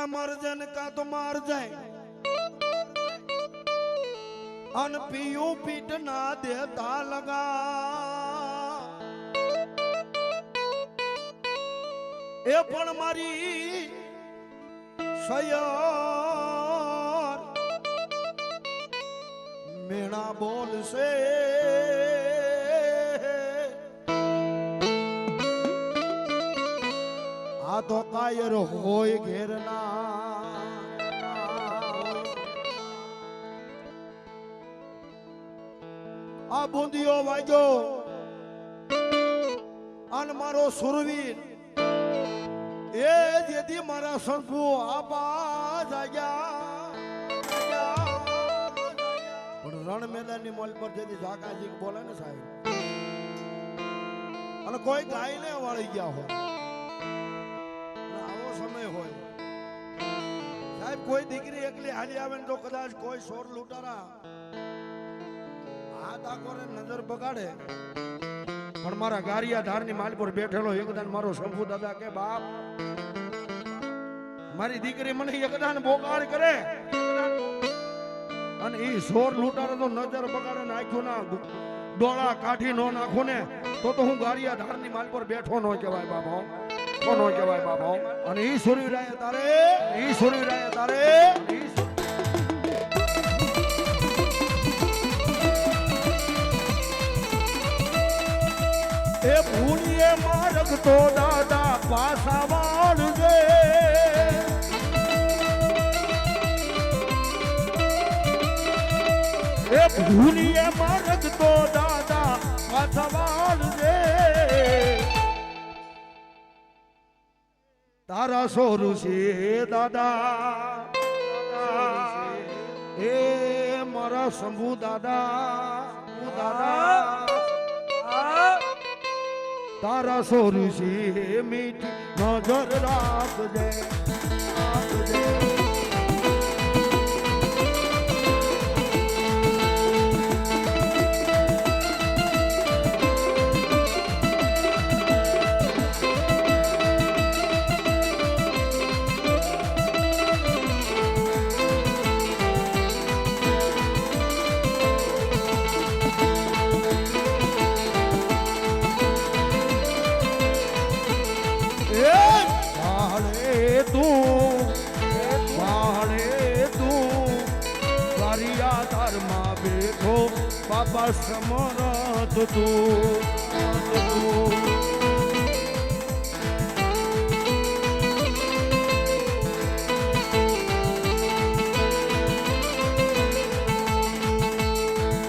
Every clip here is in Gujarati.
કા મરજન કા તો માર જાય અન પીયું પીટ ના દેતા લગા એ પણ મારી સયર મેણા બોલશે આ તો કાયર હોય ઘેરના આ બુંદીઓ વાગ્યો અન મારો સુરવીર એ જેથી મારા સંપુ આપા જાગ્યા પણ રણ મેદાન ની મોલ પર જેથી ઝાકાજી બોલે ને સાહેબ અને કોઈ ગાયને વાળી ગયા હોય આવો સમય હોય સાહેબ કોઈ દીકરી એકલી હાલી આવે ને તો કદાચ કોઈ સોર લૂંટારા હાથ આકોરે નજર બગાડે પણ મારા ગારિયા ધારની માલ પર બેઠેલો એકદાન મારો શંભુ દાદા કે બાપ મારી દીકરી મને એકદાન બોગાડ કરે અને ઈ સોર લૂંટારે તો નજર બગાડે નાખ્યો ના ડોળા કાઢી નો નાખો ને તો હું ગારિયા ધારની માલ પર બેઠો નો કહેવાય બાપા કોનો કહેવાય બાપા અને ઈ સુરવીરાય તારે એ ભૂલીએ માર્ગ તો દાદા પાછા વાળજે એ ભૂલીએ માર્ગ તો દાદા પાછા વાળજે તારા સોરું છે દાદા એ મારા શંભુ દાદા તારા સોરું છે મીઠી નજર રાખજે બાપા સમરથ તું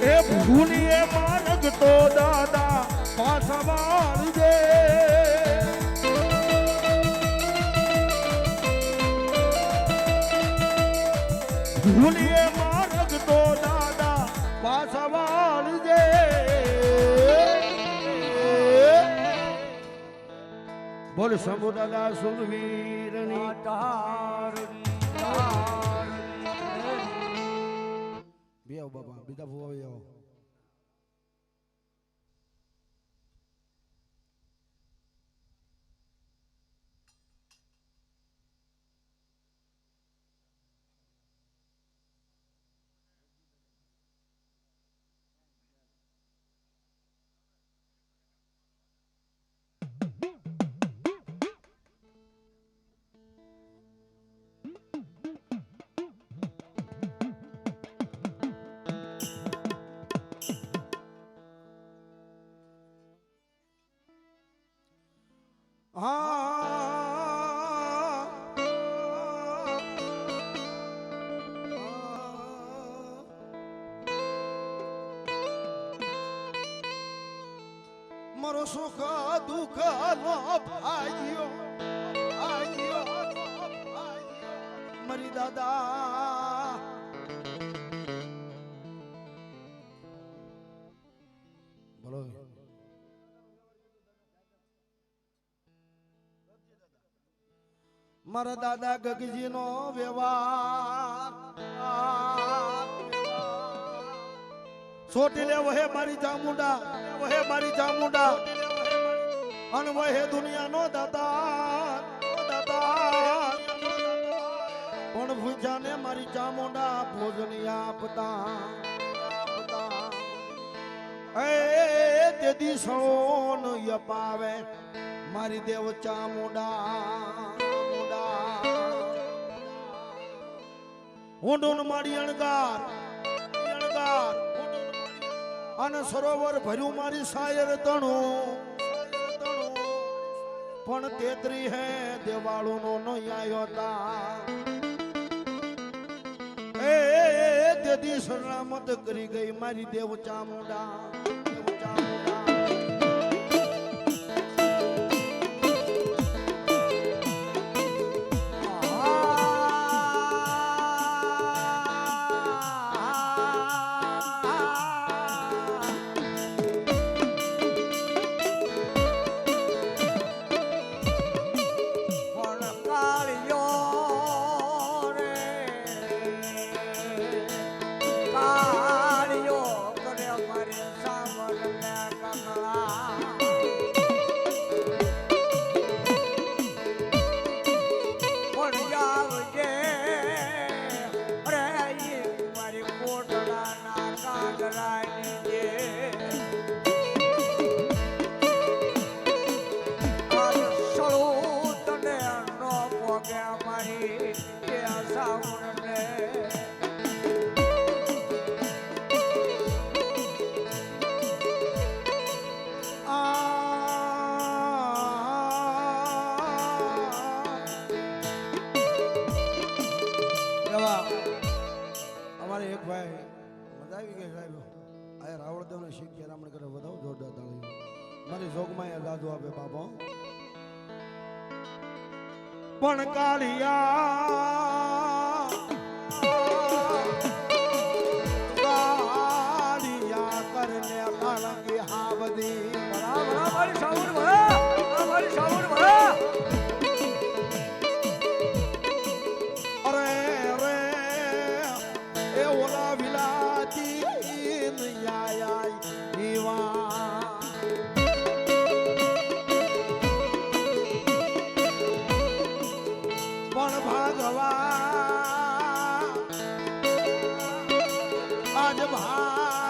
એ ભૂલીએ માર્ગ તો દાદા પાછા વાળજે ભૂલીએ માર્ગ તો દાદા પાછા વાળજે બોલ શંભુ દાદા સુરવીરની બે આવો બાબા બીજા ફુવા આવો મારો સુખ દુઃખ નો ભાગ્યો મરી દાદા બોલો મારા દાદા ગગજી નો વ્યવહાર છોટી લે વહે મારી ચામુંડા અને વહે દુનિયા નો દાતા પણ ભૂજાને મારી ચામુંડા ભોજન આપતા એ તે દિશોન યપાવે મારી દેવ ચામુંડા ઊંડું મારી અણગાર અને સરોવર ભર્યું મારી સાયર તણું પણ તેત્રી હે દેવાળું નો નયો તા એ દેદી સલામત કરી ગઈ મારી દેવ ચામુંડા અમારે એક ભાઈ મજા આવી ગઈ સાહેબ આ રાવળદેવ ને શીખ રામણ કરે વધાવ જોરદાર તાળી મારી જોગમાં દાદુ આપે બાપો પણ કાળિયા કરને કાળંગી હાવદી મારી સાવર મારી સાવર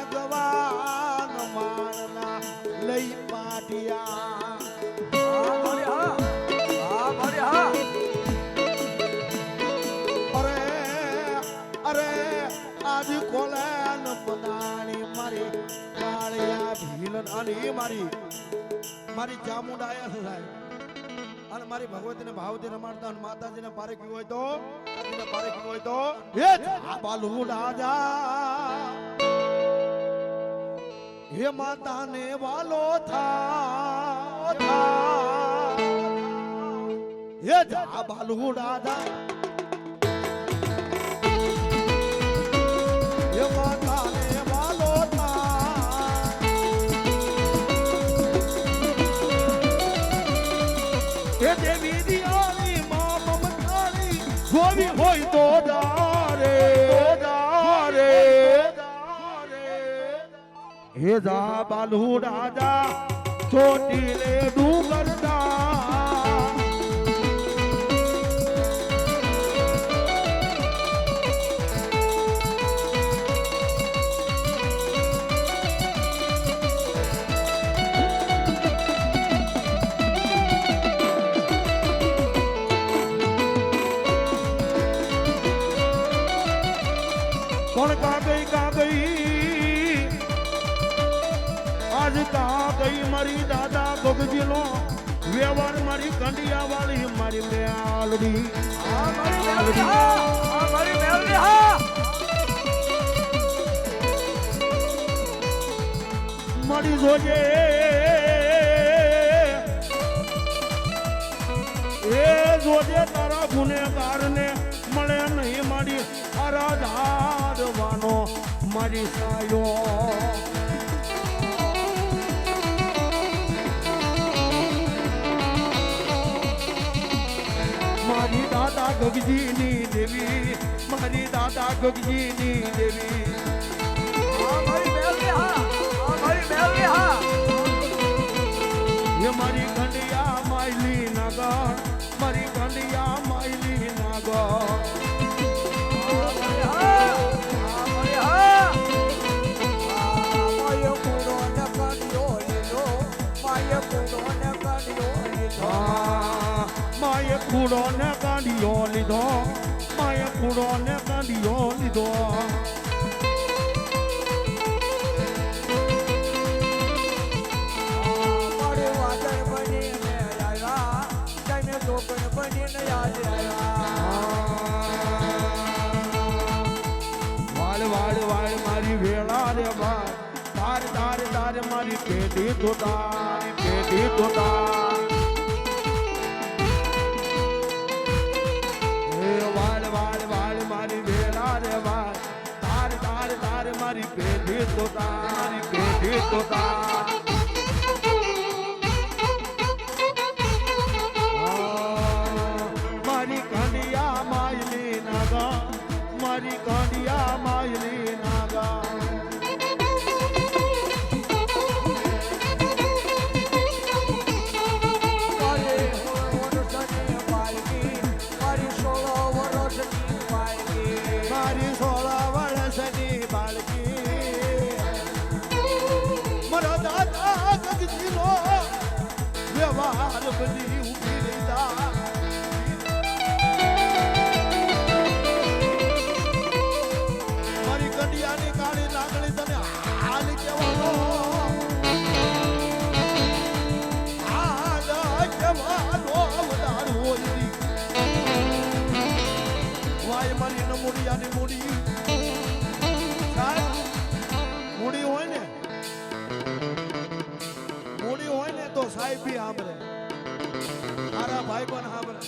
ભાગવાન માનના લઈ પાટિયા અરે આજ કોલેન પદાણી મારી કાળિયા ભીલન અને મારી ચામુંડાયા થાય અને મારી ભગવતીને ભાવથી રમાડતા અને માતાજીને પારેખ્યું હોય તો હે બાલુડા જા હે માતાને વાલો થા હે જા બાલુડા જા હે માતાને વાલો થા હે દેવી દિયાળી મા મમતાળી જોવી હોય તો રે હે જા બાલુડા જા ચોટીલે ડુંગરદા કોણ કા ગઈ આજ કા ગઈ મારી દાદા ગગજીનો વ્યવહાર મારી કંડિયા વાળી મારી મેલડી મારી જોજે એ જોજે તારા ગુનેગાર ને મળે નહીં મારી આરાધવાનો મારી સાયો મારી દાદા ગગજીની દેવી મારી દાદા ગગજીની દેવી મારી કંડિયા માયલી નાગર મારી કંડિયા માયલી નાગર કૂડો ને કાંડિયો લીધો માએ કૂડો ને કાંડિયો લીધો વાળ વાળ વાળ મારી વેળા રે વાળ તાર તાર તાર મારી પેઢી તો તારી પેઢી તો તાર વાળ વાળ વાળ મારી વેળા રે વાળ તાર તાર તાર મારી પેઢી તો તારી પેઢી તો તાર મારી કાંડિયા માયલી નાગા મારી કાંડિયા માયલી નાગા મારી 16 વર્ષની બાળકી મારા દાદા ગગજીનો વ્યવહાર બની ઉભી લીધા મારી કડિયાની કાળી લાગણી તને હાલ કેવાનો હાલ કેવાનો વધારવો વાય મારી નમુડિયાની મૂડી મૂડી હોય ને મૂડી હોય ને તો સાહેબ બી સાંભળે મારા ભાઈ પણ સાંભળે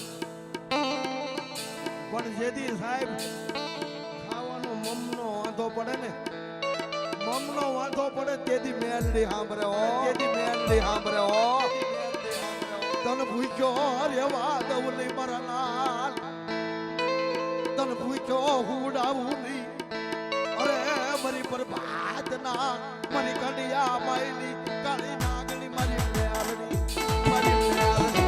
પણ જેથી સાહેબ ખાવાનો મમનો વાંધો પડે ને મમનો વાંધો પડે તેથી મેલડી સાંભળે હો તેથી મેલડી સાંભળે હો તને ભૂખ્યો રેવા દઉં નહીં મારા લાલ તને ભૂખ્યો હુડાવું નહીં અરે મારી પર ભાત ના મારી કડિયા માયલી કાળી નાગણી મારી મેલડી મારી મેલડી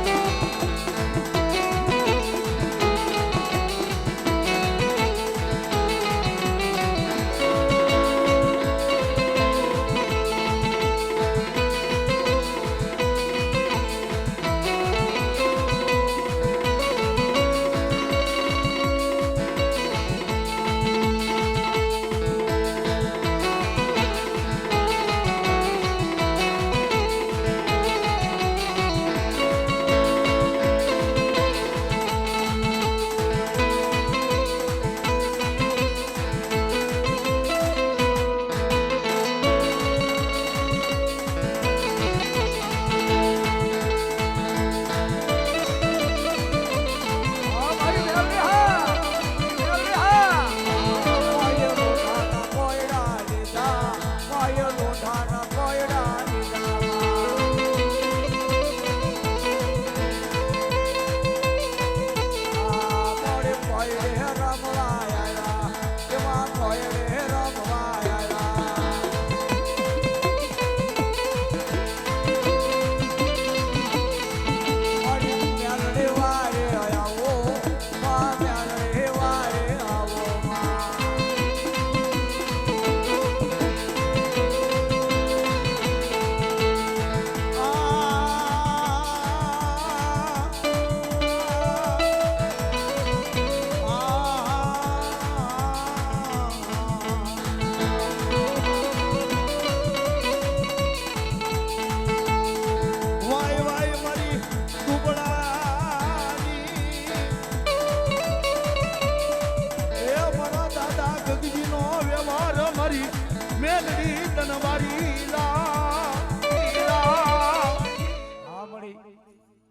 મેલડી તનવારી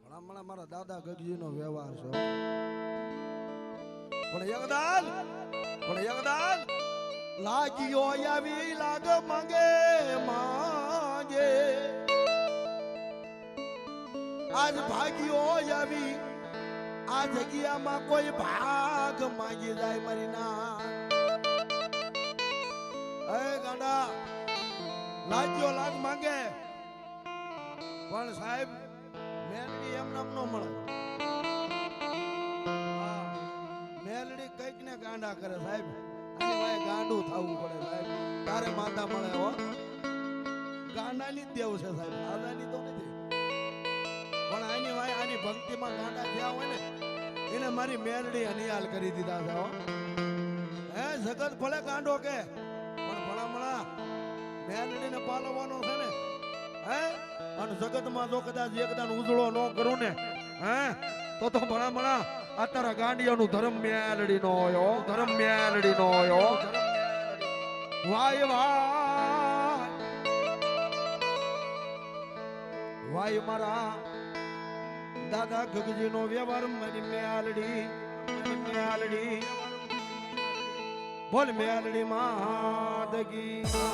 હમણાં મારા દાદા ગગજી નો વ્યવહાર છે પણ યગદાન લાગ્યો આવી લાગ માંગે માંગે આજ ભાગ્યો આવી આ જગ્યામાં કોઈ ભાગ માંગી જાય મારી ના ગાંડા લાગ્યો લાગ માંગે પણ સાહેબ મેલડી એમ નામ નો મળે મેલડી કઈક ને ગાંડા કરે સાહેબ આની વાય ગાંડું થવું પડે સાહેબ તારે માતા મળે હો ગાંડાની જ દેવ છે સાહેબ દાદાની તો નથી પણ આની વાય આની ભક્તિમાં ગાંડા થયા હોય ને એને મારી મેલડી અનિયાલ કરી દીધા છે હો. હે જગત ભલે કાંડો કે પણ ભલામણા મેલડીને પાલવવાનો છે ને. હે અને જગતમાં જો કદાચ એકદાન ઉજળો ન કરું ને હે તો ભલામણા આ તારા ગાંડિયાનું ધર્મ મેલડી નો હોય ધર્મ મેલડી નો હોય વાય વાય વાય મારા દાદા ગગજી નો વ્યવહાર મારી મેલડી બોલ મેલડી માં દગી